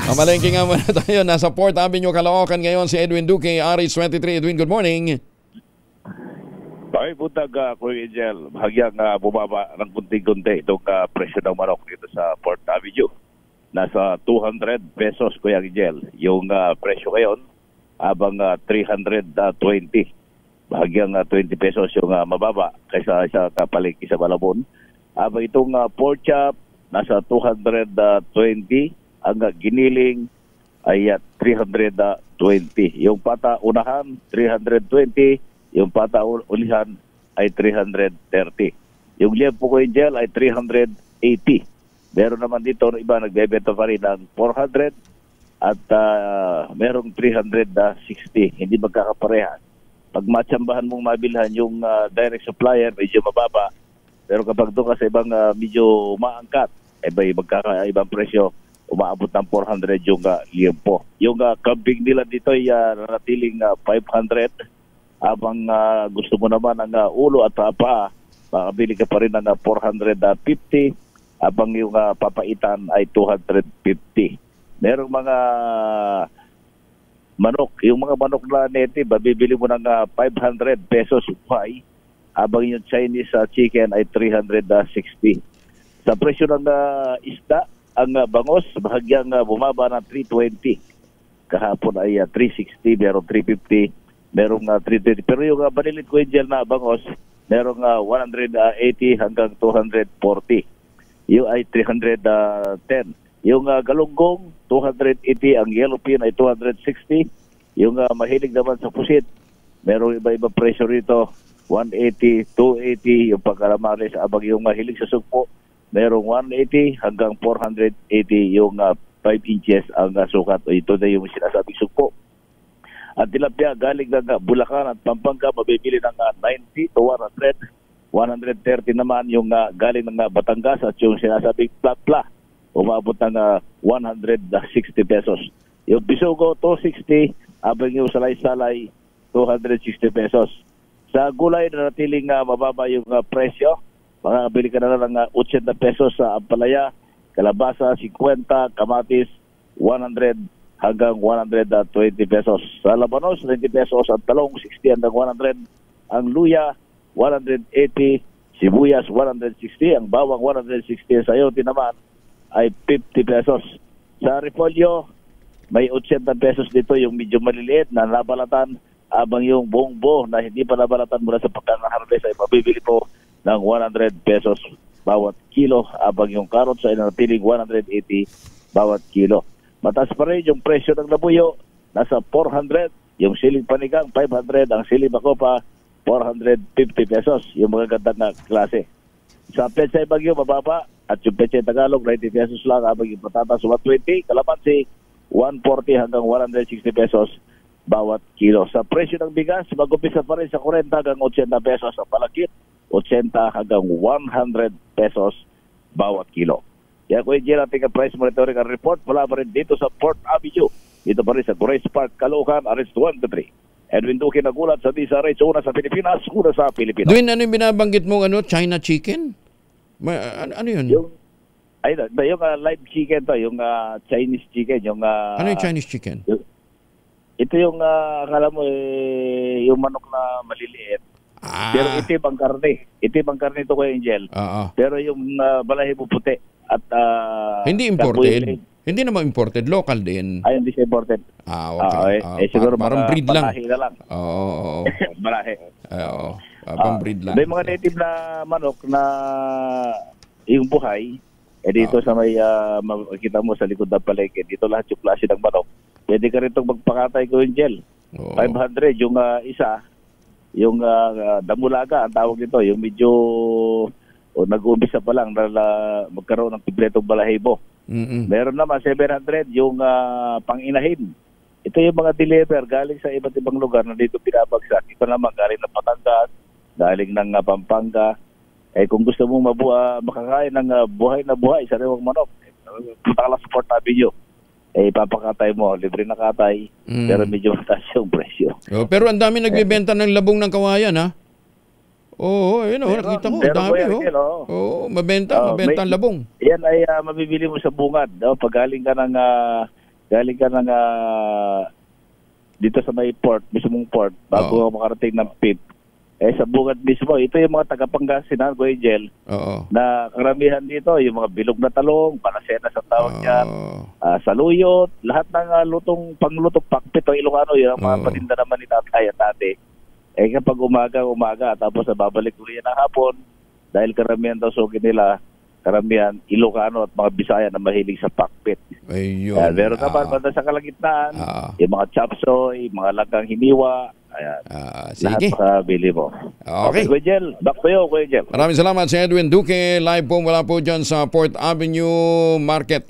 Mamalengke nga muna tayo. Nasa 4th Avenue, Caloocan ngayon si Edwin Duque, Aris 23. Edwin, good morning. Ay, butag Kuya Angel, bahagyang bumaba ng kunti-kunti itong presyo ng manok dito sa 4th Avenue. Nasa 200 pesos, Kuya Angel, yung presyo ngayon, habang 320. Bahagyang 20 pesos yung mababa kaysa sa kapalengke sa Malabon. Habang itong pork chop, nasa 220. Ang giniling ay 320. Yung pata unahan, 320. Yung pata ulihan ay 330. Yung liempo ko Angel ay 380. Meron naman dito ng iba nagbebenta pa rin ng 400 at merong 360. Hindi magkakapareha. Pag matsambahan mong mabilhan yung direct supplier, medyo mababa. Pero kapag doon ka sa ibang medyo maangkat, magkakaibang presyo, umaabot ng 400 yung liempo. Yung kambing nila dito ay nanatiling 500. Habang gusto mo naman ang ulo at paa, makabili ka pa rin ng 450. Habang yung papaitan ay 250. Merong mga manok. Yung mga manok na native, bibili mo ng 500 pesos buhay. Habang yung Chinese chicken ay 360. Sa presyo ng isda, ang bangos, bahagyang bumaba ng 320. Kahapon ay 360, merong 350. Merong 320. Pero yung banilit ko Angel na bangos, merong 180 hanggang 240. Yung ay 310. Yung galunggong, 280. Ang yellow pin ay 260. Yung mahilig naman sa pusit, merong iba-iba presyo rito. 180, 280. Yung pagkalamaris, abang yung mahilig sa sugpo, merong 180 hanggang 480. Yung 5 inches ang sukat. Ito na yung sinasabing sugpo. At tilapia galing ng Bulacan at Pampanga, mabibili ng 90 to 100. 130 naman yung galing ng Batangas at yung sinasabing platla, umabot ng 160 pesos. Yung bisugo, 260, habang yung salay-salay, 260 pesos. Sa gulay na natiling mababa yung presyo, makakabili ka na lang ng 80 pesos sa ampalaya, kalabasa, 50, kamatis, 100 hanggang 120 pesos. Sa labanos, 20 pesos. Ang talong, 60 hanggang 100. Ang luya, 180. Sibuyas, 160. Ang bawang, 160. Sa sayote naman ay 50 pesos. Sa repolyo, may 80 pesos dito yung medyo maliliit na nabalatan. Abang yung buong na hindi pa nabalatan mula sa pagkakaharvest ay mabibili po ng 100 pesos bawat kilo. Abang yung carrots ay natiling 180 bawat kilo. Mataas pa rin yung presyo ng labuyo, nasa 400. Yung siling panigang, 500. Ang siling makopa, 450 pesos. Yung mga gandang na klase. Sa Pechay Bagyo, mababa. At yung Pechay Tagalog, 90 pesos lang. Habang yung patatas, 120. Kalamansi, 140 hanggang 160 pesos bawat kilo. Sa presyo ng bigas, mag-upisa pa rin sa 40 hanggang 80 pesos. Sa palakit, 80 hanggang 100 pesos bawat kilo. Kaya Kuya Angel, ating price monitoring and report wala pa rin dito sa 4th Avenue. Dito pa rin sa Grace Park, Caloocan, Aris 23. Edwin Duque nagulat sa DZRH, una sa Pilipinas, una sa Pilipinas. Duwin, ano yung binabanggit mong China chicken? Ano yun? Yung live chicken to, yung Chinese chicken. Ano yung Chinese chicken? Ito yung, akala mo, yung manok na maliliit. Pero itim ang karne. Itim ang karne ito Kuya Angel. Pero yung balahibo puti. At hindi imported. Hindi naman imported, local din. Ay, hindi siya imported. Okay. Siguro parang breed lang. Balahi na lang. Oo. Balahi. Oo. Pang-breed lang. May mga native na manok na yung buhay, dito sa may makikita mo sa likod ng palengke, dito lahat yung klase ng manok. Pwede ka rin itong magpakatay ko yung gel. 500 yung isa, yung damulaga, ang tawag nito, yung medyo nag-uumpisa pa lang na magkaroon ng kompletong balahibo. Meron naman 700 yung pang-inahin. Ito yung mga deliver galing sa iba't ibang lugar na dito pinabagsak. Ito naman galing ng Batangas, galing ng Pampanga. Kung gusto mong makakain ng buhay na buhay sa rewang manok, punta ka lang sa 4th Avenue. Papakatay mo, libre na katay, pero medyo mataas yung presyo. Pero ang dami nagbebenta ng labong ng kawayan, ha? Oo, nakita ko, dami, mabenta ang labong. Yan ay mabibili mo sa bungad. Pag galing ka ng galing ka ng dito sa may port, mismong port, bago ka makarating ng PIP, sa bungad mismo, ito yung mga taga-Pangasinan, Kuya Jel, na karamihan dito, yung mga bilog na talong, palasena sa tawag dyan, saluyot, lahat ng panglutong pakpit o Ilocano, yung mga paninda naman ni tatay at tate. Kapag umaga, tapos babalik ulit ng hapon, dahil karamihan daw suki nila, karamihan Ilocano at mga Bisaya na mahilig sa pakpit. Ayun. Meron naman banda sa kalagitnaan, yung mga chapsoy, mga langgang hiniwa, ayan. Sige. Lahat makabili mo. Okay. Kuya Jel, back to you, Kuya Jel. Maraming salamat si Edwin Duque. Live po mula po dyan sa Port Avenue Market.